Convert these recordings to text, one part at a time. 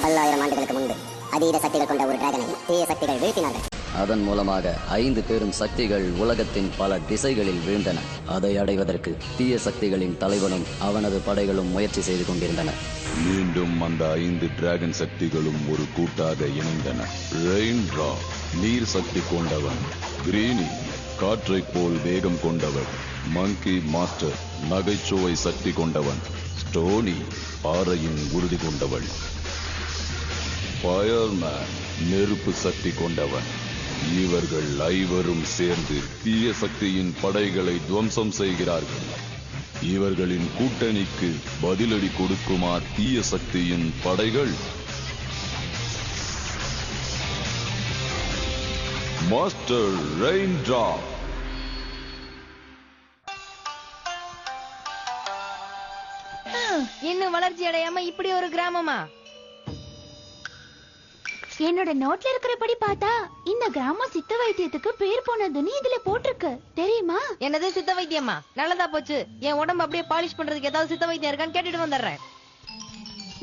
பல்லாயிரம் ஆண்டுகளுக்கு முன்பு அதீத சக்திகள் கொண்ட ஒரு டிராகனை தீய சக்திகள் வீழ்த்தினார்கள். அதன் மூலமாக 5 பெரும் சக்திகள் உலகத்தின் பல திசைகளில் வீழ்ந்தன. அதை அடைவதற்கு தீய சக்திகளின் தலைவனும் அவனது படைகளும் முயற்சி செய்து கொண்டிருந்தன. மீண்டும் அந்த 5 டிராகன் சக்திகளும் ஒரு கூட்டாக இணைந்தன. ரெயின்ட்ரா நீர் சக்தி கொண்டவன், கிரீனி காற்றை போல் வேகம் கொண்டவன், மங்கி மாஸ்டர் நகைச்சுவை சக்தி கொண்டவன், ஸ்டோனி பாறையின் உறுதி கொண்டவன், ஃபயர்மேன் நெருப்பு சக்தி கொண்டவன். இவர்கள் ஐவரும் சேர்ந்து தீய சக்தியின் படைகளை துவம்சம் செய்கிறார்கள். இவர்களின் கூட்டணிக்கு பதிலடி கொடுக்குமா தீய சக்தியின் படைகள்? மாஸ்டர் ரெயின்ட்ரா. இன்னும் வளர்ச்சி அடையாம இப்படி ஒரு கிராமமா? என்னோட நோட்ல இருக்கிறபடி பார்த்தா இந்த கிராமம் சித்த வைத்தியத்துக்கு பேர் போனதுன்னு இதுல போட்டிருக்கு, தெரியுமா? என்னது சித்த வைத்தியமா? நல்லதா போச்சு. என் உடம்பு அப்படியே பாலிஷ் பண்றதுக்கு ஏதாவது சித்த வைத்தியம் இருக்கான்னு கேட்டுட்டு வந்துடுறேன்.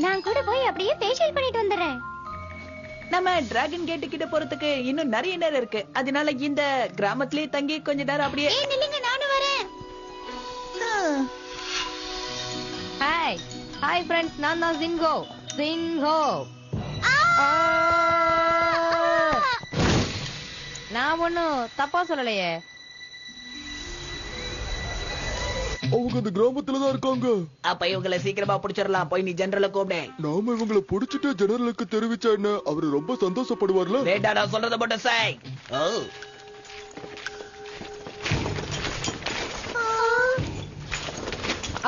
நான் கூட போய் அப்படியே ஃபேஷியல் பண்ணிட்டு வந்துடுறேன். நம்ம டிராகன் கேட் கிட்ட போறதுக்கு இன்னும் நிறைய நேரம் இருக்கு. அதனால இந்த கிராமத்திலே தங்கி கொஞ்ச நேரம் அப்படியே. நில்லுங்க, நானும் வரேன். ஹாய் ஹாய் ஃப்ரெண்ட்ஸ், நான் தான் சிங்கோ. நான் ஒண்ணும் தப்பா சொல்லலையே. அவங்க அந்த கிராமத்துலதான் இருக்காங்க. அப்ப இவங்களை சீக்கிரமா பிடிச்சிடலாம். போய் நீ ஜெனரல கூப்பிடு. நாம இவங்களை பிடிச்சிட்டு ஜெனரலுக்கு தெரிவிச்சா என்ன, அவரு ரொம்ப சந்தோஷப்படுவார்ல. லேட்டா நான் சொல்றத மட்டும் சாய்.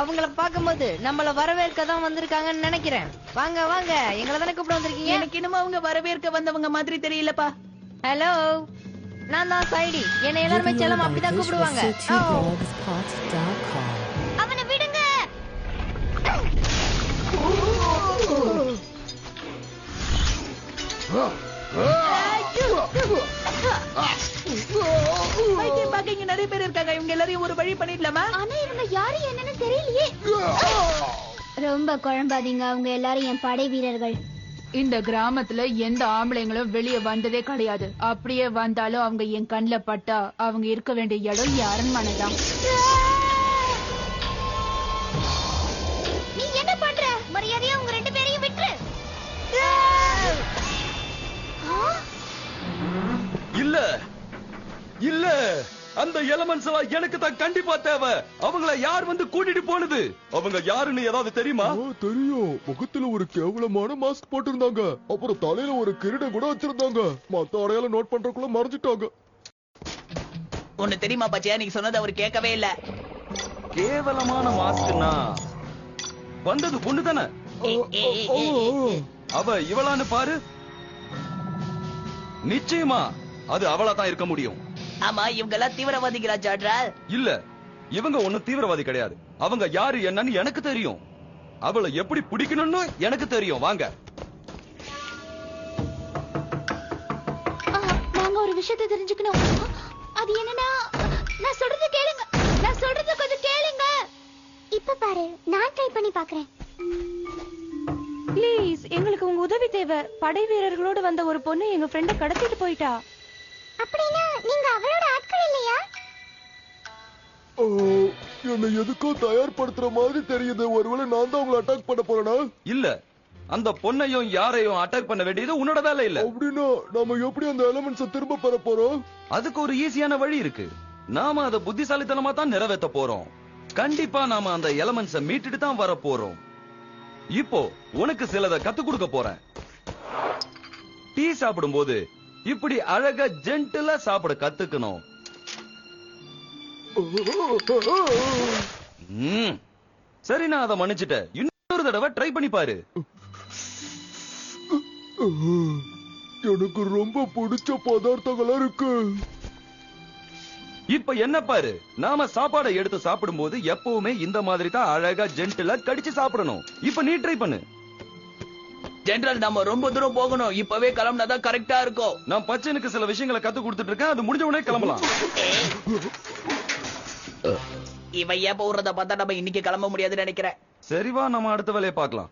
அவங்கள பாக்கும்போது நம்மள வரவேற்க தான் வந்திருக்காங்கன்னு நினைக்கிறேன். வாங்க வாங்க, எங்களை தானே கூப்பிட வந்திருக்கீங்க. எனக்கு இன்னும் அவங்க வரவேற்க வந்தவங்க மாதிரி தெரியலப்பா. ஹலோ, நான் தான் சைடி. என்னை எல்லாருமே செல்லம் அப்படிதான் கூப்பிடுவாங்க. அவனை விடுங்க. இங்க நிறைய பேர் இருக்காங்க. இவங்க எல்லாரையும் ஒரு வழி பண்ணிடலாமா? ஆனா இவங்க யாரு என்னன்னு தெரியலையே. ரொம்ப குழம்பாதீங்க, அவங்க எல்லாரும் என் படை வீரர்கள். இந்த கிராமத்துல எந்த ஆம்பளைங்களும் வெளியே வந்ததே கிடையாது. அப்படியே வந்தாலும் அவங்க என் கண்ணுல பட்டா அவங்க இருக்க வேண்டிய இடம் அரண்மனைதான். நீ என்ன பண்ற? மரியாதையா உங்க 2 பேரையும் விட்டுரு. இல்ல இல்ல, அந்த எலமெண்ட்ஸ் எல்லாம் எனக்கு தான் கண்டிப்பா தேவை. அவங்கள யார் வந்து கூட்டிட்டு போனது? அவங்க யாருன்னு ஏதாவது தெரியுமா? தெரியும். முகத்துல ஒரு கேவலமான மாஸ்க் போட்டிருந்தாங்க. அப்புறம் தலையில ஒரு கிரீடம் கூட வச்சிருந்தாங்க. மத்த அடையாளம் நோட் பண்றதுக்குள்ள மறைஞ்சிட்டாங்க. ஒண்ணு தெரியுமா பச்சையா, நீங்க சொன்னது அவர் கேட்கவே இல்ல. கேவலமான மாஸ்க்னா வந்தது பொண்ணு தானே? அவ இவளான்னு பாரு. நிச்சயமா அது அவளா தான் இருக்க முடியும். ஆமா, இவங்க எல்லாம் தீவிரவாதிகளா ஜாட்ரா? இல்ல, இவங்க ஒண்ணும் தீவிரவாதி கிடையாது. அவங்க யாரு என்னன்னு எனக்கு தெரியும். அவளை எப்படி பிடிக்கணும்னு எனக்கு தெரியும். வாங்க. நாங்க ஒரு விஷயத்தை தெரிஞ்சுக்கணும். அது என்னன்னா, நான் சொல்றது கேளுங்க. நான் சொல்றது கொஞ்சம் கேளுங்க. இப்ப பாரு, நான் ட்ரை பண்ணி பார்க்கறேன். ப்ளீஸ், எங்களுக்கு உங்க உதவி தேவை. படை வீரர்களோடு வந்த ஒரு பொண்ணு எங்க ஃப்ரெண்ட கடத்திட்டு போயிட்டா. அப்படினா நீங்க அவளோட ஆட்கள் இல்லையா? என்ன எதுக்கோ தயார்படுத்துற மாதிரி தெரியுது. ஒருவேளை நான் தான் உங்களை அட்டாக் பண்ண போறேனா? இல்ல, அந்த பொண்ணையும் யாரையும் அட்டாக் பண்ண வேண்டியது உன்னோட வேலை இல்ல. அப்படின்னா நாம எப்படி அந்த எலிமெண்ட்ஸை திரும்ப பெற போறோம்? அதுக்கு ஒரு ஈஸியான வழி இருக்கு. நாம அதை புத்திசாலித்தனமா தான் நிறைவேற்ற போறோம். கண்டிப்பா நாம அந்த எலிமெண்ட்ஸை மீட்டுட்டு தான் வர போறோம். இப்போ உனக்கு சிலதை கத்து கொடுக்க போறேன். டீ சாப்பிடும் போது இப்படி அழகா ஜென்டிலா சாப்பிட கத்துக்கணும். சரி, நான் அதை மன்னிச்சுட்டேன். இன்னொரு தடவை ட்ரை பண்ணி பாரு. எனக்கு ரொம்ப பிடிச்ச பதார்த்தங்களா இருக்கு. இப்ப என்ன பாரு, நாம சாப்பாடை எடுத்து சாப்பிடும் போது எப்பவுமே இந்த மாதிரி தான் அழகா ஜென்டிலா கடிச்சு சாப்பிடணும். இப்ப நீ ட்ரை பண்ணு. ஜெனரல், நம்ம ரொம்ப தூரம் போகணும். இப்பவே கிளம்பினாதான் கரெக்டா இருக்கும். நான் பச்சனுக்கு சில விஷயங்களை கத்து கொடுத்துட்டு இருக்கேன். அது முடிஞ்ச உடனே கிளம்பலாம். இவன் ஏன் போறத பார்த்தா நம்ம இன்னைக்கு கிளம்ப முடியாதுன்னு நினைக்கிறேன். சரிவா, நம்ம அடுத்த வேலையை பார்க்கலாம்.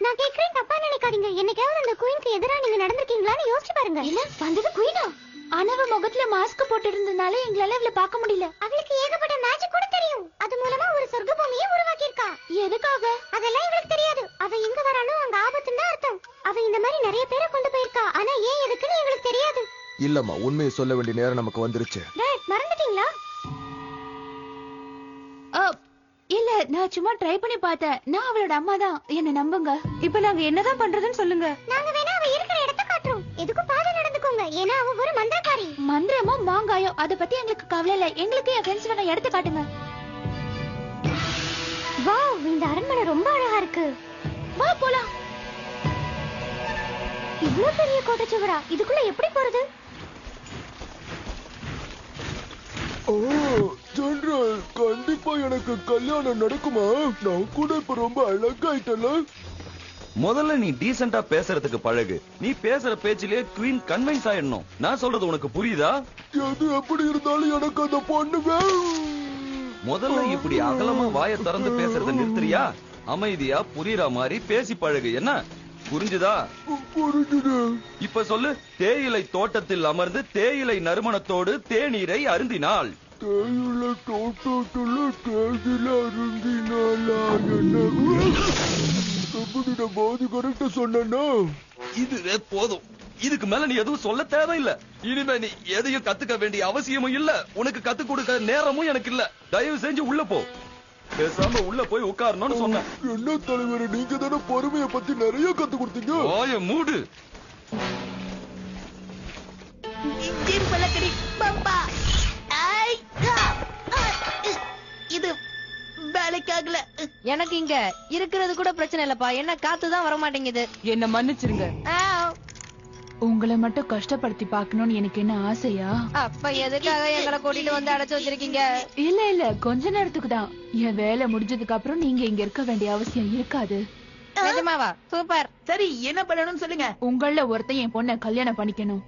நான் கேக்குறேன், தப்பா நினைக்காதீங்க. என்னைக்காவது அந்த குயினுக்கு எதிரா நீங்க நடந்திருக்கீங்களான்னு யோசிச்சு பாருங்க. இல்ல, வந்தது குயினா? ஆனவ முகத்துல மாஸ்க் போட்டு இருந்தனால எங்களால இவள பார்க்க முடியல. அவளுக்கு ஏகப்பட்ட மேஜிக் கூட தெரியும். அது மூலமா ஒரு சொர்க்க பூமியை உருவாக்கி இருக்கா. எதுக்காக? அதெல்லாம் இவளுக்கு தெரியாது. அவ எங்க வரானோ அங்க ஆபத்துன்னு அர்த்தம். அவ இந்த மாதிரி நிறைய பேரை கொண்டு போயிருக்கா. ஆனா ஏன் எதுக்குன்னு எங்களுக்கு தெரியாது. இல்லம்மா, உண்மையை சொல்ல வேண்டிய நேரம் நமக்கு வந்துருச்சு. மறந்துட்டீங்களா? இல்ல, நான் சும்மா ட்ரை பண்ணி பார்த்தேன். நான் அவளோட அம்மா தான், என்ன நம்புங்க. இப்ப நாங்க என்னதான் பண்றதுன்னு சொல்லுங்க. நாங்க வேணா அவ இருக்கிற இடத்தை காட்டுறோம். எதுக்கும் பாதை நடந்துக்கோங்க. ஏன்னா அவ ஒரு மந்திரக்காரி. மந்திரமோ மாங்காயோ அத பத்தி எங்களுக்கு கவலை இல்ல. எங்களுக்கு என் ஃப்ரெண்ட்ஸ் வேணா இடத்தை காட்டுங்க. வாவ், இந்த அரண்மனை ரொம்ப அழகா இருக்கு. வா போலாம். இவ்ளோ பெரிய கோட்டைச்சுவரா? இதுக்குள்ள எப்படி போறது? ஓ ஜெனரல், கண்டிப்பா எனக்கு கல்யாணம் நடக்குமா? நான் கூட இப்ப ரொம்ப அழகாயிட்டல. முதல்ல நீ டீசெண்டா பேசுறதுக்கு பழகு. நீ பேசுற பேச்சிலே குவீன் கன்வின்ஸ் ஆயிடணும். நான் சொல்றது உனக்கு புரியுதா? எது எப்படி இருந்தாலும் எனக்கு அந்த பொண்ணு வேணும். முதல்ல இப்படி அகலமா வாயை திறந்து பேசுறத நிறுத்துறியா? அமைதியா புரியுற மாதிரி பேசி பழகு. என்ன புரிஞ்சுதா? புரிஞ்சுது. இப்ப சொல்லு. தேயிலை தோட்டத்தில் அமர்ந்து தேயிலை நறுமணத்தோடு தேநீரை அருந்தினாள். தேயிலை தோட்டத்துல தேயிலை அருந்தினாளா? என்ன எப்படி நான் பாதி கரெக்டா சொன்னா? இதுவே போதும். இதுக்கு மேல நீ எதுவும் சொல்ல தேவையில்லை. இனிமே நீ எதையும் கத்துக்க வேண்டிய அவசியமும் இல்ல. உனக்கு கத்து கொடுக்க நேரமும் எனக்கு இல்ல. தயவு செஞ்சு உள்ள போ. பேசாம உள்ள போய் உட்காரணும்னு சொன்னேன். என்ன தலைவர், நீங்க தானே பொறுமையை பத்தி நிறைய கத்து கொடுத்தீங்க. வாய மூடு. இது வேலைக்காகல. எனக்கு இங்க இருக்கிறது கூட பிரச்சனை இல்லப்பா. என்ன காத்துதான் வர மாட்டேங்குது. என்ன மன்னிச்சிருங்க. உங்களை மட்டும் கஷ்டப்படுத்தி பார்க்கணும்னு எனக்கு என்ன ஆசையா? அப்ப எதுக்காக எங்களை கூட்டிட்டு வந்து அடைச்சு வச்சிருக்கீங்க? இல்ல இல்ல, கொஞ்ச நேரத்துக்கு தான். என் வேலை முடிஞ்சதுக்கு அப்புறம் நீங்க இங்க இருக்க வேண்டிய அவசியம் இருக்காது. நிஜமாவா? சூப்பர். சரி, என்ன பண்ணணும்னு சொல்லுங்க. உங்கள ஒருத்தன் என் பொண்ணை கல்யாணம் பண்ணிக்கணும்.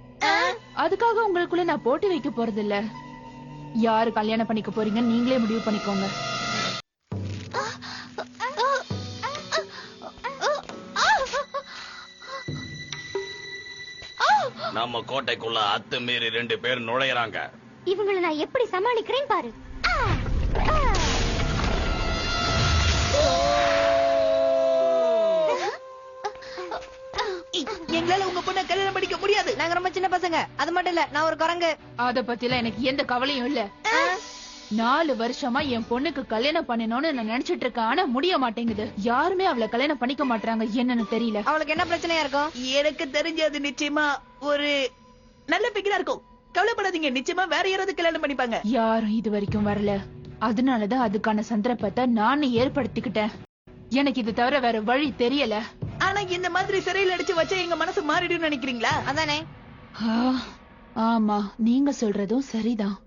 அதுக்காக உங்களுக்குள்ள நான் போட்டு வைக்க போறது இல்ல. யாரு கல்யாணம் பண்ணிக்க போறீங்க நீங்களே முடிவு பண்ணிக்கோங்க. நம்ம கோட்டைக்குள்ள அத்துமீறி 2 பேர் நுழையறாங்க. இவங்களை நான் எப்படி சமாளிக்கிறேன் பாரு. எங்களால உங்க பொண்ணை கல்யாணம் பண்ணிக்க முடியாது. நாங்க ரொம்ப சின்ன பசங்க. அது மட்டும் இல்ல, நான் ஒரு குரங்கு. அத பத்திலாம் எனக்கு எந்த கவலையும் இல்ல. 4 வருஷமா என் பொண்ணுக்கு கல்யாணம் பண்ணணும்னு நான் நினைச்சிட்டு இருக்கேன். ஆனா முடிய மாட்டேங்குது. யாருமே அவளை கல்யாணம் பண்ணிக்க மாட்டாங்க. என்னன்னு தெரியல. அவளுக்கு என்ன பிரச்சனையா இருக்கும்? எனக்கு தெரிஞ்சது நிச்சயமா ஒரு நல்ல பிக்கரா இருக்கும். கவலைப்படாதீங்க, நிச்சயமா வேற யாராவது கல்யாணம் பண்ணிப்பாங்க. யாரும் இது வரைக்கும் வரல. அதனாலதான் அதுக்கான சந்தர்ப்பத்தை நான் ஏற்படுத்திக்கிட்டேன். எனக்கு இது தவிர வேற வழி தெரியல. ஆனா இந்த மாதிரி சிறையில் அடிச்சு வச்சா எங்க மனசு மாறிடும் நினைக்கிறீங்களா? அதானே. ஆமா, நீங்க சொல்றதும் சரிதான்.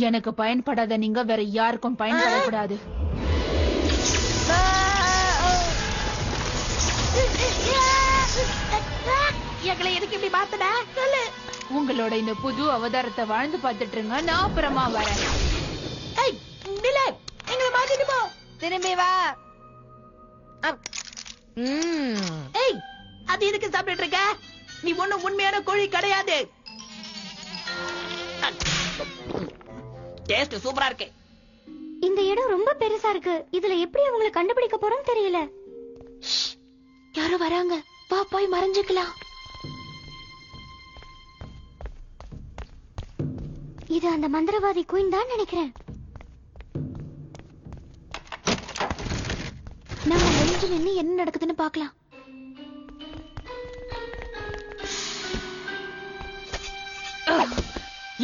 எனக்கு பயன்படாத நீங்க வேற யாருக்கும் பயன்படக்கூடாது. எங்களை எதுக்கு இப்படி மாத்தடா? சொல்லு. உங்களோட இந்த புது அவதாரத்தை வாழ்ந்து பார்த்துட்டு இருங்க. நான் அப்புறமா வரேன். எங்களை மாத்திட்டு போ. திரும்பி வா. ஏய், அது எதுக்கு சாப்பிட்டு இருக்க? நீ ஒண்ணும் உண்மையான கோழி கிடையாது. டேஸ்ட் சூப்பரா இருக்கு. இந்த இடம் ரொம்ப பெருசா இருக்கு. இதுல எப்படி அவங்களை கண்டுபிடிக்க போறோம் தெரியல. யாரோ வராங்க. வா போய் மறைஞ்சுக்கலாம். இது அந்த மந்திரவாதி குயின் தான் நினைக்கிறேன். நம்ம ஒளிஞ்சு நின்னு என்ன நடக்குதுன்னு பாக்கலாம்.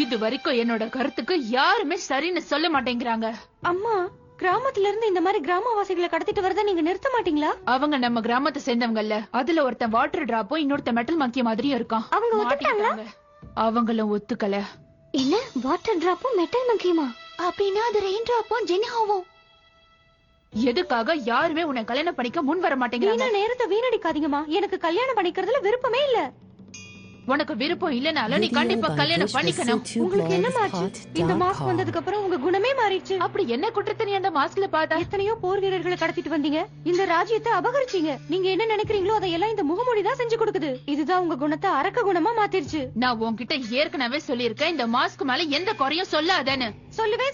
இது வரைக்கும் என்னோட கருத்துக்கு யாருமே சரின்னு சொல்ல மாட்டேங்கிறாங்க. அம்மா, கிராமத்துல இருந்து இந்த மாதிரி கிராமவாசிகளை கடத்திட்டு வரத நீங்க நிறுத்த மாட்டீங்களா? அவங்க நம்ம கிராமத்தை சேர்ந்தவங்கல்ல. அதுல ஒருத்தன் வாட்டர் டிராப்பும் இன்னொருத்த மெட்டல் மங்கிய மாதிரியும் இருக்கான். அவங்க ஒத்துக்கிட்டாங்களா? அவங்களும் ஒத்துக்கல. என்ன, வாட்டர் டிராப்பும் மெட்டல் மங்கியுமா? அப்படின்னா அது ரெயின் டிராப்பும் ஜெனிஹாவும். எதுக்காக யாருமே உன்னை கல்யாணம் பண்ணிக்க முன் வர மாட்டேங்கிறாங்க? நேரத்தை வீணடிக்காதீங்கம்மா. எனக்கு கல்யாணம் பண்ணிக்கிறதுல விருப்பமே இல்ல. உனக்கு விருப்பம் இல்லனாலும் நீ கண்டிப்பா கல்யாணம் பண்ணிக்கணும். உங்களுக்கு என்னமாச்சு? இந்த மாஸ்க் வந்ததுக்கு அப்புறம் உங்க குணமே மாறிடுச்சு. அப்படி என்ன குற்றத்தை நீ அந்த மாஸ்க்ல பார்த்தா? எத்தனையோ போர் வீரர்களை கடத்திட்டு வந்தீங்க, இந்த ராஜ்யத்தை அபகரிச்சீங்க. நீங்க என்ன நினைக்கிறீங்களோ அதையெல்லாம் இந்த முகமூடி தான் செஞ்சு கொடுக்குது. இதுதான் உங்க குணத்தை அரக்க குணமா மாத்திருச்சு. நான் உன்கிட்ட ஏற்கனவே சொல்லியிருக்கேன், இந்த மாஸ்க் மேல எந்த குறையும் சொல்லாதேன்னு. சொல்லுவேன்.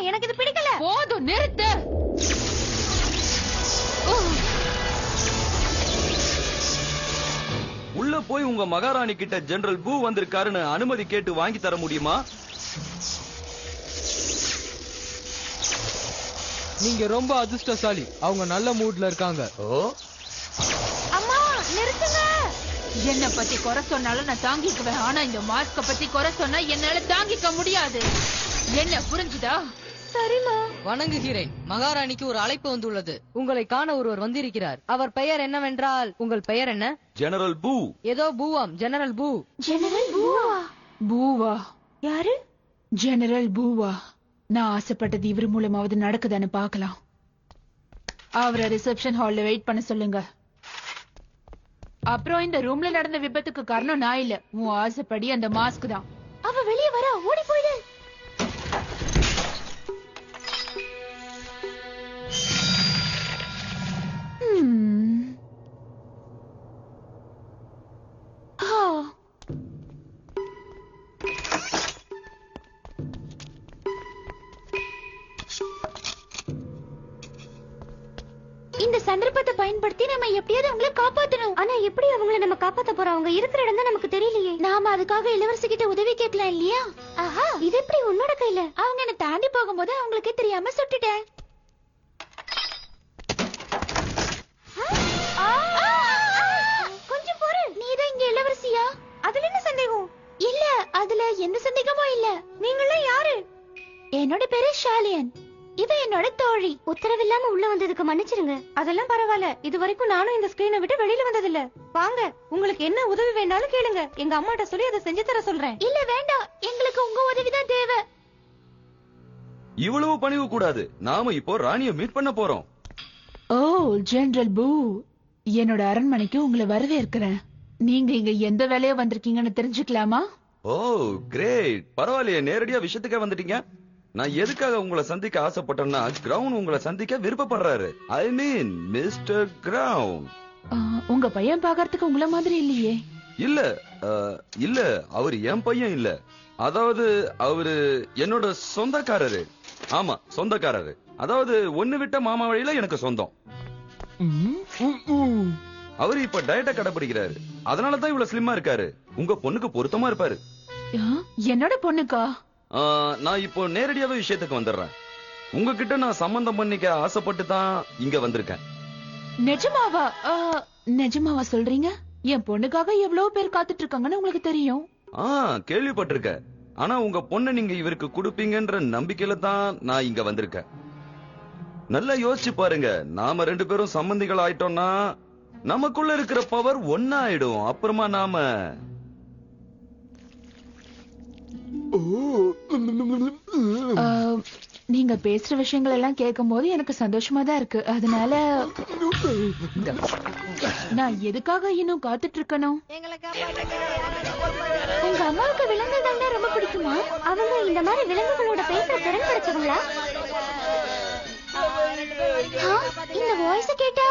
எனக்கு இது பிடிக்கல. போதும், நிறுத்து. உள்ள போய் உங்க மகாராணி கிட்ட ஜெனரல் பூ வந்திருக்காருன்னு அனுமதி கேட்டு வாங்கி தர முடியுமா? நீங்க ரொம்ப அதிர்ஷ்டசாலி. அவங்க நல்ல மூட்ல இருக்காங்க. அம்மா நிறுத்துங்க. என்ன பத்தி குறை சொன்னாலும் நான் தாங்கிக்குவேன். ஆனா இந்த மாஸ்க பத்தி குறை சொன்னா என்னால தாங்கிக்க முடியாது. என்ன புரிஞ்சுதா? சரிமா. வணங்குகிறேன். மகாராணிக்கு ஒரு அழைப்பு வந்துள்ளது. உங்களை காண ஒருவர் வந்திருக்கிறார். அவர் பெயர் என்னவென்றால், உங்கள் பெயர் என்ன? ஜெனரல் பூ. ஏதோ பூவாம். ஜெனரல் பூ. ஜெனரல் பூவா? பூவா? யாரு? ஜெனரல் பூவா. நான் ஆசைப்பட்டது இவர் மூலமாவது நடக்குதான்னு பாக்கலாம். அவரை ரிசப்ஷன் ஹால்ல வெயிட் பண்ண சொல்லுங்க. அப்புறம் இந்த ரூம்ல நடந்த விபத்துக்கு காரணம் நான் இல்ல, உன் ஆசைப்படி அந்த மாஸ்க் தான். அவ வெளியே வர, ஓடி போயிடு. இந்த சந்தர்ப்பத்தை பயன்படுத்தி நம்ம எப்படியாவது அவங்கள காப்பாத்தணும். ஆனா எப்படி அவங்கள நம்ம காப்பாத்த போறோம்? அவங்க இருக்கிற இடம் தான் நமக்கு தெரியலையே. நாம அதுக்காக இளவரசி கிட்ட உதவி கேட்கலாம் இல்லையா? ஆஹா, இது எப்படி உன்னோட கையில? அவங்க என்ன தாண்டி போகும்போது அவங்களுக்கே தெரியாம சுட்டுட்டேன். கொஞ்சம் பொறு. நீதான் இங்க இளவரசியா? அதுல என்ன சந்தேகம்? இல்ல, அதுல எந்த சந்தேகமும் இல்ல. நீங்களாம் யாரு? என்னோட பேரு ஷாலியன். இவ என்னோட தோழி. உத்தரவில்லாம உள்ள வந்ததுக்கு மன்னிச்சிருங்க. அதெல்லாம் பரவாயில்ல. இது வரைக்கும் நானும் இந்த ஸ்கிரீனை விட்டு வெளியில வந்ததில்ல. வாங்க, உங்களுக்கு என்ன உதவி வேணாலும் கேளுங்க. எங்க அம்மாட்ட சொல்லி அதை செஞ்சு தர சொல்றேன். இல்ல வேண்டாம், எங்களுக்கு உங்க உதவிதான் தேவை. இவ்வளவு பணிவு கூடாது. நாம இப்போ ராணிய மீட் பண்ண போறோம். ஓ, ஜெனரல் பூ, என்னோட அரண்மனைக்கு உங்களை வரவேற்கிறேன். நீங்க இங்க எந்த வேலையா வந்திருக்கீங்கன்னு தெரிஞ்சுக்கலாமா? ஓ கிரேட். பரவாயில்லையே, நேரடியா விஷயத்துக்கே வந்துட்டீங்க. நான் எதுக்காக உங்களை சந்திக்க ஆசைப்பட்டேன்னா, கிரவுன் உங்களை சந்திக்க விருப்பப்படுறாரு. ஐ மீன் மிஸ்டர் கிரவுன். உங்க பையன் பாக்கறதுக்கு உங்கள மாதிரி இல்லையே. இல்ல அவர் என் பையன் இல்ல. அதாவது அவரு என்னோட சொந்தக்காரரு. ஆமா, சொந்தக்காரரு. அதாவது ஒண்ணு விட்ட மாமா வழியில எனக்கு சொந்தம். அவரு இப்ப டயட்டை கடைபிடிக்கிறாரு. அதனாலதான் இவ்வளவு ஸ்லிம்மா இருக்காரு. உங்க பொண்ணுக்கு பொருத்தமா இருப்பாரு. என்னோட பொண்ணுக்கா? நான் இப்போ நேரடியாவே விஷயத்துக்கு வந்துடுறேன். உங்ககிட்ட நான் சம்பந்தம் பண்ணிக்க ஆசைப்பட்டு தான் இங்க வந்திருக்கேன். நிஜமாவா? நிஜமாவா சொல்றீங்க? என் பொண்ணுக்காக எவ்வளவு பேர் காத்துட்டு இருக்காங்கன்னு உங்களுக்கு தெரியும். கேள்விப்பட்டிருக்க. ஆனா உங்க பொண்ணை நீங்க இவருக்கு கொடுப்பீங்கன்ற நம்பிக்கையில தான் நான் இங்க வந்திருக்கேன். நல்லா யோசிச்சு பாருங்க. நாம ரெண்டு பேரும் சம்பந்திகள் ஆயிட்டோம்னா நமக்குள்ள இருக்கிற பவர் ஒன்னா ஆயிடும். அப்புறமா நாம நீங்க பேசுற விஷயங்கள் எல்லாம் கேட்கும் போது எனக்கு சந்தோஷமா தான் இருக்கு. அதனால நான் எதுக்காக இன்னும் காத்துட்டு இருக்கணும்? உங்க அம்மாவுக்கு விலங்குகள் தான் ரொம்ப பிடிக்குமா? அவங்க இந்த மாதிரி விலங்குகளோட பேசுற திறன் கிடைச்சவங்களா? இந்த வாய்ஸ் கேட்டா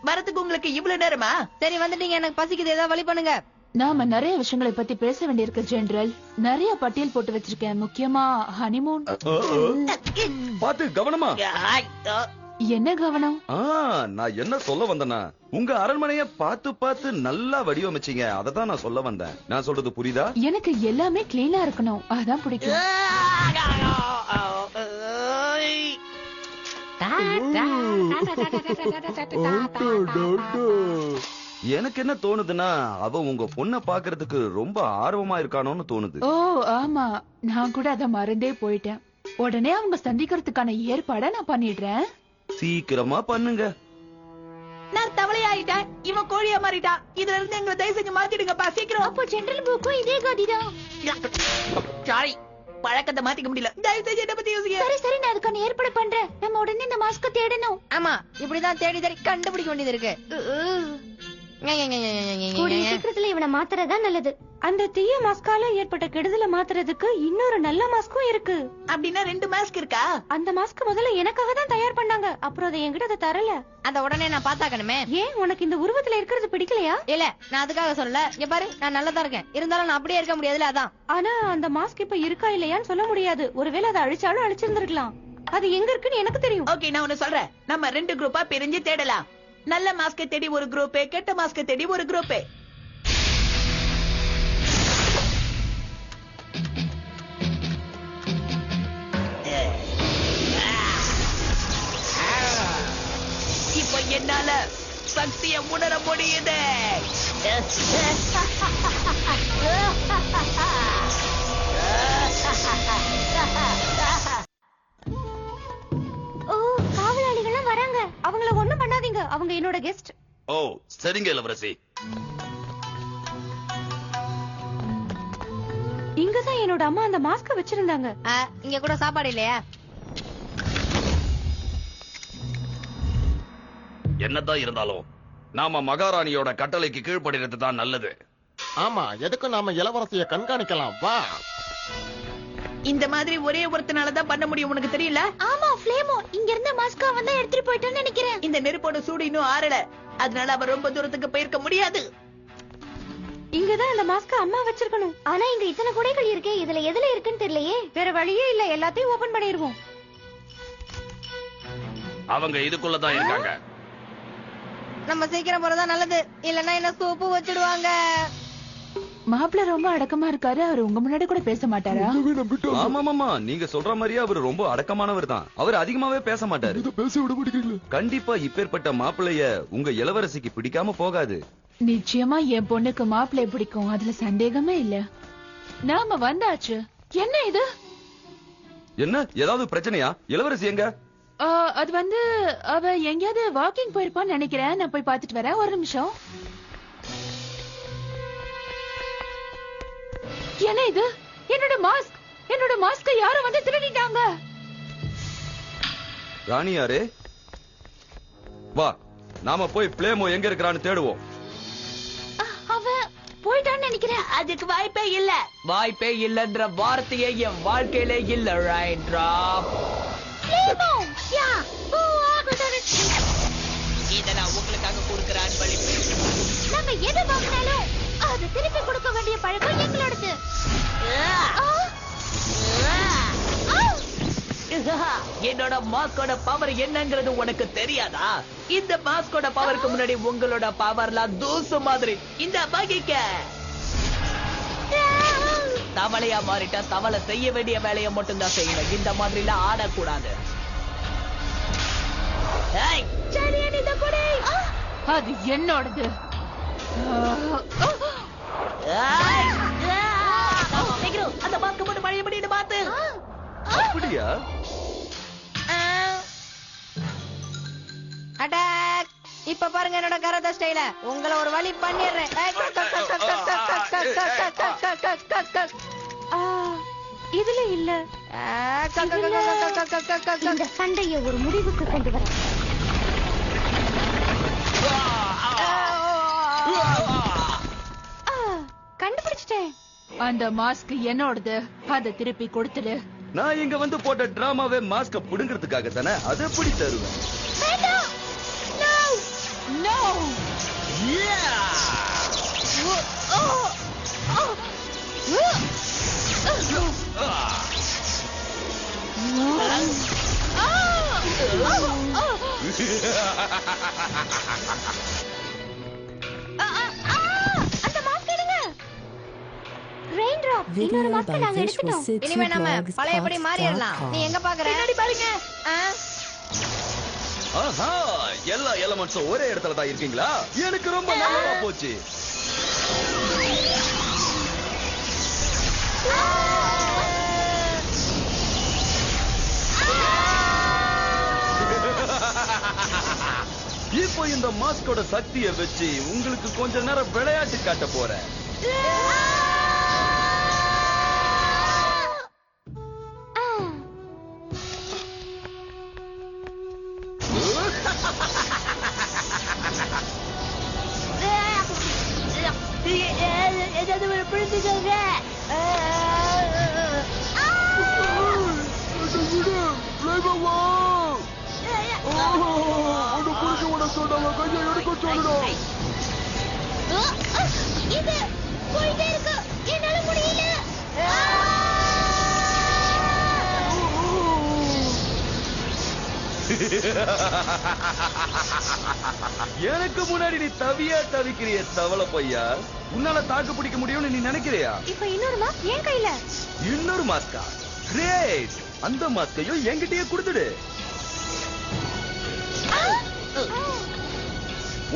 வரதுக்கு உங்களுக்கு இவ்வளவு நேரமா? சரி வந்துட்டீங்க, எனக்கு பசிக்குது, ஏதாவது வழி பண்ணுங்க. நாம நிறைய விஷயங்களை பத்தி பேச வேண்டியிருக்கு ஜெனரல். நிறைய பட்டியல் போட்டு வச்சிருக்கேன். முக்கியமா ஹனிமூன். பாத்து கவனமா. என்ன கவனம்? நான் என்ன சொல்ல வந்தேன்னா, உங்க அரண்மனைய பார்த்து பார்த்து நல்லா வடிவமைச்சீங்க. அததான் நான் சொல்ல வந்தேன். நான் சொல்றது புரியுதா? எனக்கு எல்லாமே கிளீனா இருக்கணும், அதான் பிடிக்கும். எனக்கு என்ன தோணுதுன்னா, அவ உங்க பொண்ண பாக்குறதுக்கு ரொம்ப ஆர்வமா இருக்கானோன்னு தோணுது. ஓ ஆமா, நான் கூட அத மறந்தே போயிட்டேன். உடனே அவங்க சந்திக்கிறதுக்கான ஏற்பாட நான் பண்ணிடுறேன். சீக்கிரமா பண்ணுங்க. நான் தவளையாயிட்டேன், இவன் கோழியா மாறிட்டான். இதுல இருந்து எங்களை தயவு செஞ்சு மாத்திடுங்கப்பா, சீக்கிரம். அப்போ ஜெனரல் பூக்கும் இதே கதிதான். சாரி, பழக்கத்தை மாத்திக்க முடியல. தயவு செஞ்சு என்ன பத்தி யோசிங்க. சரி சரி, நான் அதுக்கான ஏற்பாடு பண்றேன். நம்ம உடனே இந்த மாஸ்க தேடணும். ஆமா, இப்படிதான் தேடி தேடி கண்டுபிடிக்க வேண்டியது இருக்கு. கூடிய சீக்கிரத்துல இவனை மாத்துறதா நல்லது. அந்த தீய மாஸ்கால ஏற்பட்ட கெடுதலை மாத்துறதுக்கு இன்னொரு நல்ல மாஸ்கும் இருக்கு. அப்படின்னா 2 மாஸ்க் இருக்கா? அந்த மாஸ்க் முதல்ல எனக்காக தான் தயார் பண்ணாங்க. அப்புறம் அதை என்கிட்ட அதை தரல. அத உடனே நான் பாத்தாக்கணுமே. ஏன் உனக்கு இந்த உருவத்துல இருக்கிறது பிடிக்கலையா? இல்ல, நான் அதுக்காக சொல்லல. இங்க பாரு, நான் நல்லதா இருக்கேன். இருந்தாலும் நான் அப்படியே இருக்க முடியாதுல, அதான். ஆனா அந்த மாஸ்க் இப்ப இருக்கா இல்லையான்னு சொல்ல முடியாது. ஒருவேளை அதை அழிச்சாலும் அழிச்சிருந்திருக்கலாம். அது எங்க இருக்குன்னு எனக்கு தெரியும். ஓகே, நான் ஒன்னு சொல்றேன். நம்ம 2 குரூப்பா பிரிஞ்சு தேடலாம். நல்ல மாஸ்க தேடி ஒரு குரூப், கெட்ட மாஸ்க தேடி ஒரு குரூப். இப்போ என்னால சக்தியை உணர முடியுது. ஓ, காவலாளிகள் வராங்க. அவங்கள ஒண்ணும் பண்ணாதீங்க. அவங்க என்னோட கெஸ்ட். ஓ சரிங்க இளவரசி. இங்கதான் என்னோட அம்மா அந்த மாஸ்க வச்சிருந்தாங்க. இங்க கூட சாப்பாடு இல்லையா? என்னதான் இருந்தாலும் நாம மகாராணியோட கட்டளைக்கு கீழ்ப்படிறது தான் நல்லது. ஆமா, எதுக்கு நாம இளவரசிய கண்காணிக்கலாம். வா. இந்த மாதிரி ஒரே ஒருத்தனாலதான் பண்ண முடியும், உனக்கு தெரியல? ஆமா, ஃப்ளேமோ இங்க இருந்த மாஸ்கா வந்து எடுத்துட்டு போயிட்டான்னு நினைக்கிறேன். இந்த நெருப்போட சூடு இன்னும் ஆறல, அதனால அவ ரொம்ப தூரத்துக்கு போயிருக்க முடியாது. இங்கதான் அந்த மாஸ்க அம்மா வச்சிருக்கணும். ஆனா இங்க இத்தனை குடைகள் இருக்கே, இதுல எதுல இருக்குன்னு தெரியலையே. வேற வழியே இல்ல, எல்லாத்தையும் ஓபன் பண்ணிடுவோம். அவங்க இதுக்குள்ளதான் இருக்காங்க. நம்ம சீக்கிரம் போறதா நல்லது, இல்லன்னா என்ன சூப்பு வச்சிடுவாங்க. மாப்பிள்ள ரொம்ப அடக்கமா இருக்காரு. அவர் உங்க முன்னாடி கூட பேச மாட்டாரா? ஆமாமாமா, நீங்க சொல்ற மாதிரியே அவர் ரொம்ப அடக்கமானவர் தான். அவர் அதிகமாவே பேச மாட்டாரு. பேச விட மாட்டேங்கிறீங்களா? கண்டிப்பா இப்பேற்பட்ட மாப்பிள்ளைய உங்க இளவரசிக்கு பிடிக்காம போகாது. நிச்சயமா என் பொண்ணுக்கு மாப்பிள்ளைய பிடிக்கும், அதுல சந்தேகமே இல்ல. நாம வந்தாச்சு. என்ன இது? என்ன, ஏதாவது பிரச்சனையா? இளவரசி எங்க? அது வந்து அவ எங்கேயாவது வாக்கிங் போயிருப்பான்னு நினைக்கிறேன். நான் போய் பாத்துட்டு வரேன், ஒரு நிமிஷம். என்ன இது? என்னோட மாஸ்க் யாரோ வந்து திருடிட்டாங்க. ராணியாரே, வா, நாம போய் பிளேமோ எங்க இருக்கிறான்னு தேடுவோம். அவ போயிட்டான்னு நினைக்கிறேன். அதுக்கு வாய்ப்பே இல்ல. வாய்ப்பே இல்லன்ற வார்த்தையே என் வாழ்க்கையிலே இல்ல. Right drop. இத நான் உங்களுக்காக கொடுக்கிற அன்பளிப்பு. நம்ம எதை வாங்கினாலும் அது திருப்பி கொடுக்க வேண்டிய பழக்கம் எங்களோடது. என்னோட மாஸ்கோட பவர் என்னங்கிறது உனக்கு தெரியாதா? இந்த மாஸ்கோட பவருக்கு முன்னாடி உங்களோட பவர்லாம் தூசு மாதிரி. இந்த வகிக்க தவளையா மாறிட்டா தவளை செய்ய வேண்டிய வேலையை மட்டும் தான் செய்யணும். இந்த மாதிரி எல்லாம் ஆடக்கூடாது. அது என்னோடது. அந்த மாஸ்க் மட்டும் பழையபடி பார்த்து. அப்படியா? அட்டாக்! இப்ப பாருங்க என்னோட கராத்தே ஸ்டைல. உங்களை ஒரு வழி பண்ணிடுறேன். இதுல இல்ல. இந்த சண்டைய ஒரு முடிவுக்கு கொண்டு வர. கண்டுபிடிச்சிட்டேன். அந்த மாஸ்க் என்னோடது. அதை திருப்பி கொடுத்துடு. நான் இங்க வந்து போட்ட டிராமாவே மாஸ்க புடுங்கிறதுக்காக தானே. அதை எப்படி தருவேன்? No! அந்த மாஸ்க் எடுங்க. Rain drop. இன்னொரு மாஸ்க் நாங்க எடுத்துட்டோம். இனிமே நம்ம பழையபடி மாறிடலாம். நீ எங்க பாக்குற? பின்னாடி பாருங்க. ஆஹா, எல்லா எலமெண்ட்ஸும் ஒரே இடத்துல தான் இருக்கீங்களா? எனக்கு ரொம்ப நல்லதா போச்சு. இப்போ இந்த மாஸ்கோட சக்தியை வச்சு உங்களுக்கு கொஞ்ச நேரம் விளையாட்டு காட்ட போறேன். ஏதாவது பிடிச்சுக்கோங்க. இது போயிட்டே இருக்கு, என்னால முடியல. எனக்கு முன்னாடி நீ தவியா தவிக்கிறிய தவளை பையா, உன்னால தாக்கு பிடிக்க முடியும்னு நீ நினைக்கிறியா? இப்ப இன்னொரு மாஸ்க் என் கையில. இன்னொரு மாஸ்கா? கிரேட், அந்த மாஸ்கையும் என்கிட்டயே கொடுத்துடு.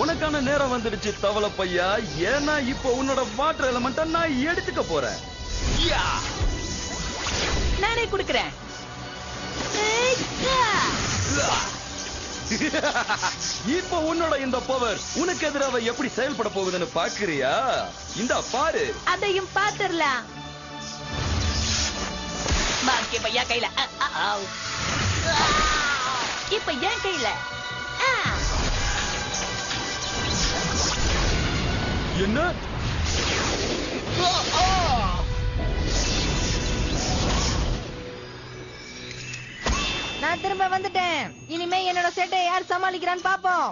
உனக்கான நேரம் வந்துடுச்சு தவளை பையா, ஏன்னா இப்ப உன்னோட வாட்டர் எலிமெண்ட நான் எடுத்துக்க போறேன். நானே கொடுக்கிறேன். இப்ப உன்னோட இந்த பவர் உனக்கு எதிராக எப்படி செயல்பட போகுதுன்னு பாக்குறியா? இந்த பாரு. அதையும் பாத்துடலாம். மாஸ்க் இப்ப என் கையில. இப்ப என் கையில. என்ன? நான் திரும்ப வந்துட்டேன். இனிமே என்னோட செட்டை யார் சமாளிக்கிறான்னு பாப்போம்.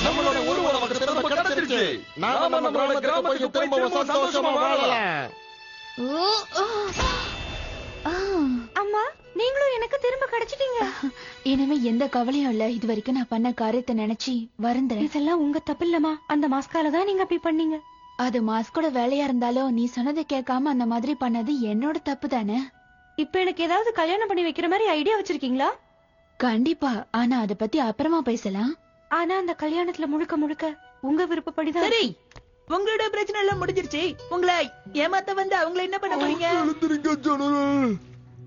நம்மளோட ஊர்வல வகை திரும்ப கிடைச்சிருச்சு. நாம நம்மளோட கிராமத்துக்கு போய் திரும்ப சந்தோஷமா வாழலாம். அம்மா, நீங்களும் எனக்கு திரும்ப கிடைச்சிட்டீங்க. இனிமே எந்த கவலையும் இல்ல. இது வரைக்கும் நான் பண்ண காரியத்தை நினைச்சு வருந்துறேன். இதெல்லாம் உங்க தப்பு இல்லம்மா, அந்த மாஸ்கால தான் நீங்க அப்படி பண்ணீங்க. அது மாஸ்கோட வேலையா இருந்தாலும் நீ சொன்னதை கேட்காம அந்த மாதிரி பண்ணது என்னோட தப்பு தானே. இப்ப எனக்கு ஏதாவது கல்யாணம் பண்ணி வைக்கிற மாதிரி ஐடியா வச்சிருக்கீங்களா? கண்டிப்பா, ஆனா அத பத்தி அப்புறமா பேசலாம். ஆனா அந்த கல்யாணத்துல முழுக்க முழுக்க உங்க விருப்பப்படிதான். சரி, உங்களோட பிரச்சனை எல்லாம் முடிஞ்சிருச்சு. உங்களை ஏமாத்த வந்து அவங்கள என்ன பண்ண போறீங்க?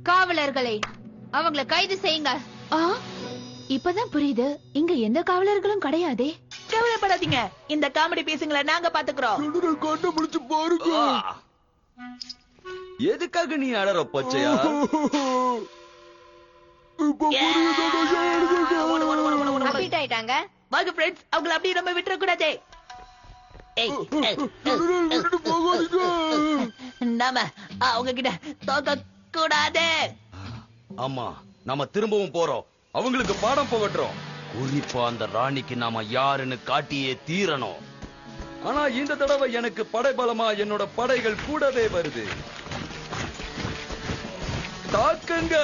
காவலர்களே, அவங்கள கைது செய்யுங்க. இப்பதான் புரியுது, இங்க எந்த காவலர்களும் கிடையாதே. கவலைப்படாதீங்க, இந்த காமெடி பீஸுங்களை நாங்க பாத்துக்கிறோம். கண்டுபிடிச்சு பாருங்க. எதுக்காக நீ அழற பச்சையா? அப்டேட் ஆயிட்டாங்க. வாங்க ஃப்ரெண்ட்ஸ், அவங்கள அப்படியே நம்ம விட்டுற கூடாது. நாம அவங்க கிட்ட தோக்க கூடாது. ஆமா, நாம திரும்பவும் போறோம். அவங்களுக்கு பாடம் போகட்டும். குறிப்பா அந்த ராணிக்கு நாம யாருன்னு காட்டியே தீரணும். ஆனா இந்த தடவை எனக்கு படைபலமா என்னோட படைகள் கூடவே வருது. தாக்குங்க.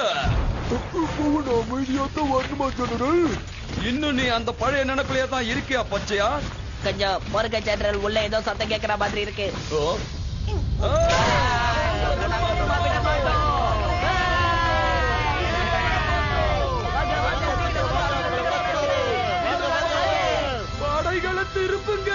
இன்னும் நீ அந்த பழைய நினைப்பிலேயே தான் இருக்கியா பச்சையா? கொஞ்சம் பொறுக்க ஜெனரல், உள்ள ஏதோ சத்தம் கேட்கிற மாதிரி இருக்கு. படைகளை திருப்புங்க.